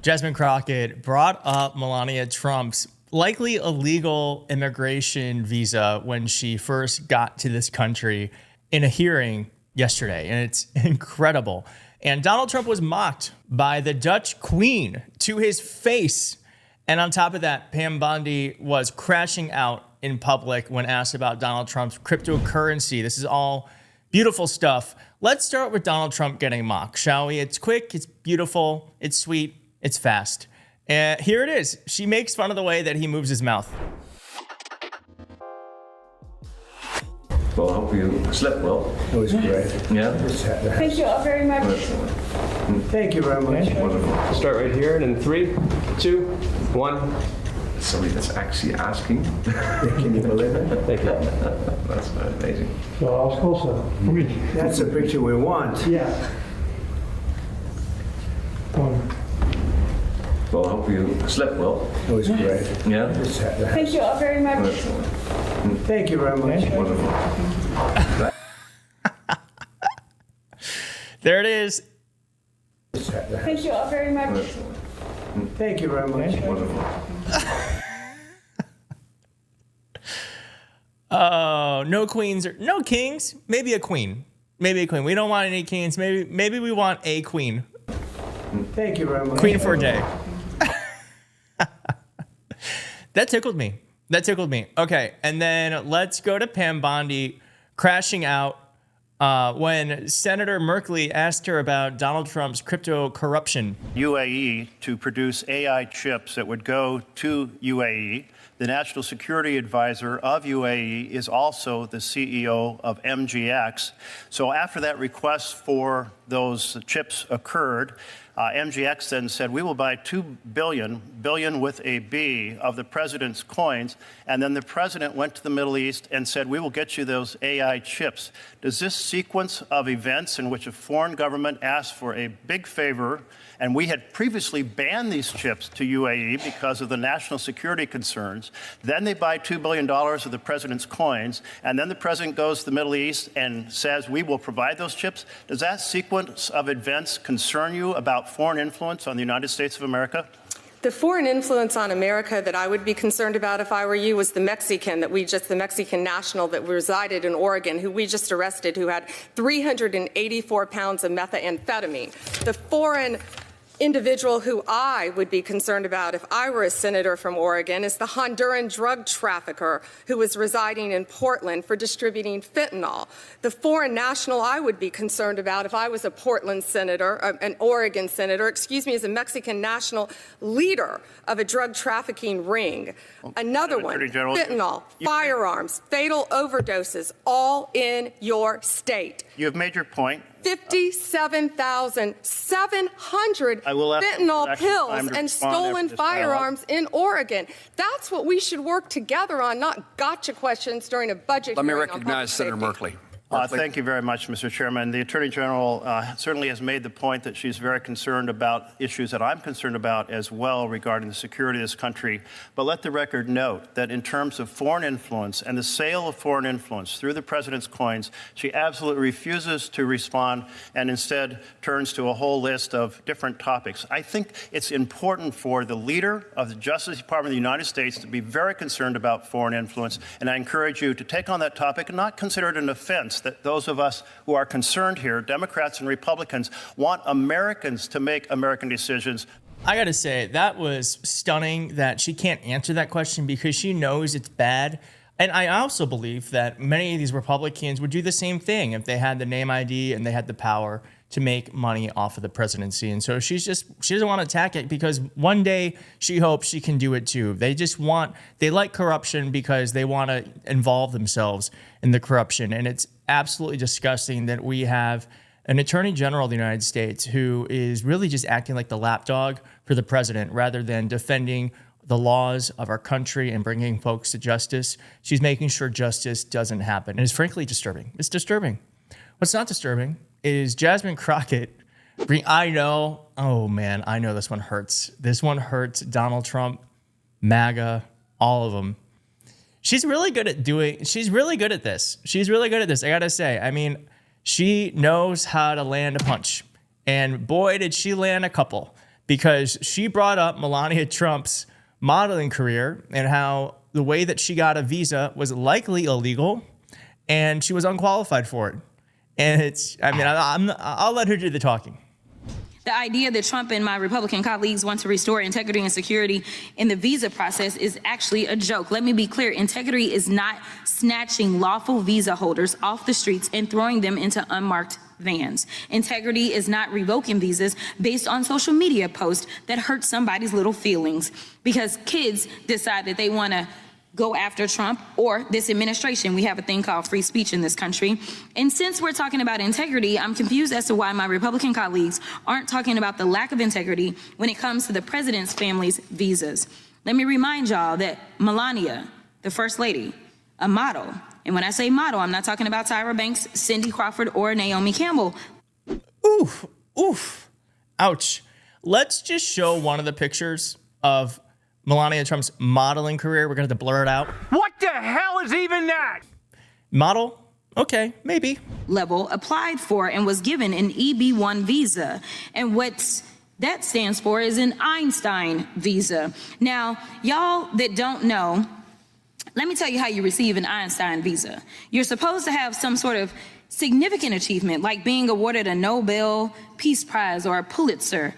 Jasmine Crockett brought up Melania Trump's likely illegal immigration visa when she first got to this country in a hearing yesterday, and it's incredible. And Donald Trump was mocked by the Dutch Queen to his face. And on top of that, Pam Bondi was crashing out in public when asked about Donald Trump's cryptocurrency. This is all beautiful stuff. Let's start with Donald Trump getting mocked, shall we? It's quick, it's beautiful, it's sweet, it's fast. And here it is. She makes fun of the way that he moves his mouth. Well, I hope you slept well. It was great. Yeah? Thank you all very much. Thank you very much. Wonderful. Start right here, and in 3, 2, 1. Somebody that's actually asking. Can you believe it? Thank you. That's amazing. So I was closer. That's the picture we want. Yeah. Well, I hope you slept well. It was great. Yeah? Thank you all very much. Thank you very much. Wonderful. There it is. Thank you all very much. Thank you very much. Wonderful. Oh, no queens or no kings. Maybe a queen. Maybe a queen. We don't want any kings. Maybe we want a queen. Thank you very much. Queen for a day. That tickled me. That tickled me. Okay, and then let's go to Pam Bondi crashing out when Senator Merkley asked her about Donald Trump's crypto corruption. UAE to produce AI chips that would go to UAE. The National Security Advisor of UAE is also the CEO of MGX. So after that request for those chips occurred, MGX then said, we will buy 2 billion with a B, of the president's coins. And then the president went to the Middle East and said, we will get you those AI chips. Does this sequence of events in which a foreign government asked for a big favor, and we had previously banned these chips to UAE because of the national security concerns, then they buy $2 billion of the president's coins, and then the president goes to the Middle East and says, we will provide those chips. Does that sequence of events concern you about foreign influence on the United States of America? The foreign influence on America that I would be concerned about if I were you was the Mexican national that resided in Oregon, who we just arrested, who had 384 pounds of methamphetamine. The foreign individual who I would be concerned about if I were a senator from Oregon is the Honduran drug trafficker who was residing in Portland for distributing fentanyl. The foreign national I would be concerned about if I was a Portland senator, an Oregon senator, is a Mexican national leader of a drug trafficking ring. Another one, fentanyl, firearms, fatal overdoses, all in your state. You have made your point. 57,700 fentanyl pills and stolen firearms in Oregon. That's what we should work together on, not gotcha questions during a budget hearing. Let me recognize Senator Merkley. Thank you very much, Mr. Chairman. The Attorney General certainly has made the point that she's very concerned about issues that I'm concerned about as well regarding the security of this country. But let the record note that in terms of foreign influence and the sale of foreign influence through the president's coins, she absolutely refuses to respond and instead turns to a whole list of different topics. I think it's important for the leader of the Justice Department of the United States to be very concerned about foreign influence, and I encourage you to take on that topic and not consider it an offense that those of us who are concerned here, Democrats and Republicans, want Americans to make American decisions. I got to say, that was stunning that she can't answer that question because she knows it's bad. And I also believe that many of these Republicans would do the same thing if they had the name ID and they had the power to make money off of the presidency. And so she doesn't want to attack it because one day she hopes she can do it too. They like corruption because they want to involve themselves in the corruption. And it's absolutely disgusting that we have an Attorney General of the United States who is really just acting like the lapdog for the president rather than defending the laws of our country and bringing folks to justice. She's making sure justice doesn't happen. And it's frankly disturbing. It's disturbing. What's not disturbing is Jasmine Crockett. I know this one hurts. This one hurts Donald Trump, MAGA, all of them. She's really good at this. She's really good at this. I got to say, I mean, she knows how to land a punch. And boy, did she land a couple. because she brought up Melania Trump's modeling career and how the way that she got a visa was likely illegal and she was unqualified for it. And I'll let her do the talking. The idea that Trump and my Republican colleagues want to restore integrity and security in the visa process is actually a joke. Let me be clear. Integrity is not snatching lawful visa holders off the streets and throwing them into unmarked vans. Integrity is not revoking visas based on social media posts that hurt somebody's little feelings because kids decide that they want to go after Trump or this administration. We have a thing called free speech in this country. And since we're talking about integrity, I'm confused as to why my Republican colleagues aren't talking about the lack of integrity when it comes to the president's family's visas. Let me remind y'all that Melania, the first lady, a model, and when I say model, I'm not talking about Tyra Banks, Cindy Crawford, or Naomi Campbell. Oof, ouch. Let's just show one of the pictures of Melania Trump's modeling career. We're going to have to blur it out. What the hell is even that? Model? Okay, maybe. Level applied for and was given an EB-1 visa. And what that stands for is an Einstein visa. Now, y'all that don't know, let me tell you how you receive an Einstein visa. You're supposed to have some sort of significant achievement, like being awarded a Nobel Peace Prize or a Pulitzer,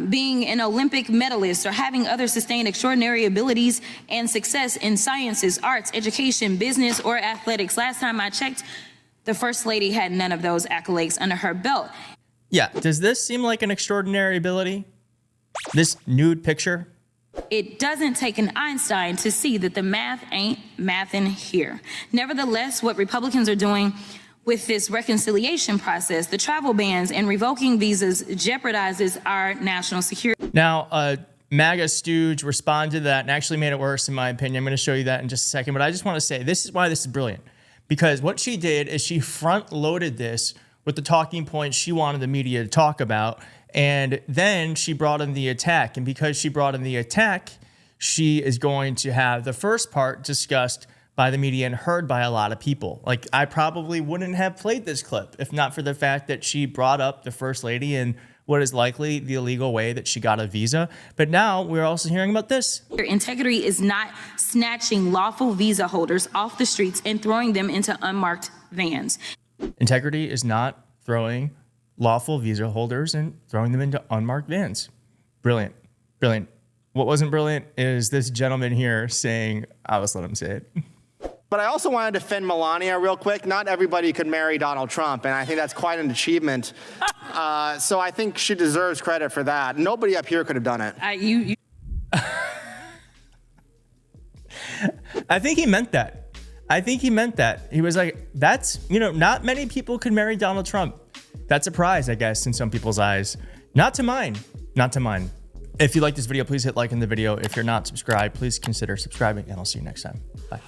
being an Olympic medalist, or having other sustained extraordinary abilities and success in sciences, arts, education, business, or athletics. Last time I checked, the First Lady had none of those accolades under her belt. Yeah, does this seem like an extraordinary ability? This nude picture? It doesn't take an Einstein to see that the math ain't mathin' here. Nevertheless, what Republicans are doing with this reconciliation process, the travel bans and revoking visas, jeopardizes our national security. Now, MAGA stooge responded to that and actually made it worse, in my opinion. I'm going to show you that in just a second. But I just want to say, this is why this is brilliant. Because what she did is she front-loaded this with the talking points she wanted the media to talk about. And then she brought in the attack. And because she brought in the attack, she is going to have the first part discussed by the media and heard by a lot of people. Like, I probably wouldn't have played this clip if not for the fact that she brought up the First Lady and what is likely the illegal way that she got a visa. But now we're also hearing about this. Integrity is not snatching lawful visa holders off the streets and throwing them into unmarked vans. Integrity is not throwing lawful visa holders and throwing them into unmarked vans. Brilliant. Brilliant. What wasn't brilliant is this gentleman here saying, I'll just let him say it. But I also want to defend Melania real quick. Not everybody could marry Donald Trump, and I think that's quite an achievement. So I think she deserves credit for that. Nobody up here could have done it. I think he meant that. I think he meant that. He was like, that's, not many people could marry Donald Trump. That's a prize, I guess, in some people's eyes. Not to mine. Not to mine. If you like this video, please hit like in the video. If you're not subscribed, please consider subscribing, and I'll see you next time. Bye.